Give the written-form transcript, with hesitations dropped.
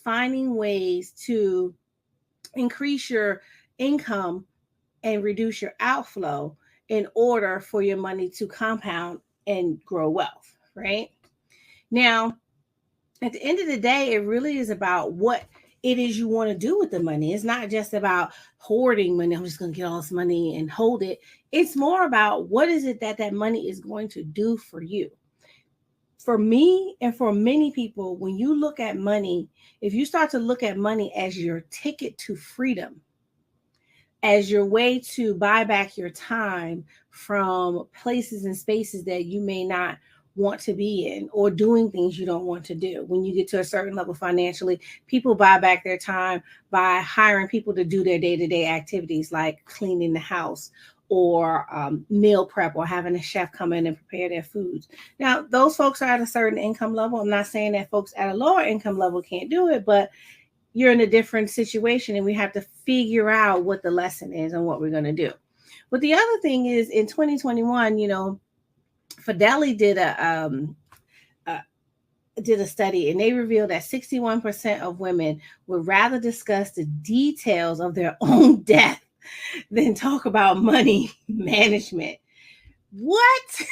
finding ways to increase your income and reduce your outflow in order for your money to compound and grow wealth, right? Now, at the end of the day, it really is about what it is you want to do with the money. It's not just about hoarding money. I'm just going to get all this money and hold it. It's more about what is it that that money is going to do for you. For me and for many people, when you look at money, if you start to look at money as your ticket to freedom, as your way to buy back your time from places and spaces that you may not want to be in, or doing things you don't want to do. When you get to a certain level financially, people buy back their time by hiring people to do their day-to-day activities like cleaning the house, or meal prep, or having a chef come in and prepare their foods. Now, those folks are at a certain income level. I'm not saying that folks at a lower income level can't do it, but you're in a different situation, and we have to figure out what the lesson is and what we're going to do. But the other thing is, in 2021, Fidelity did a study, and they revealed that 61% of women would rather discuss the details of their own death than talk about money management. What?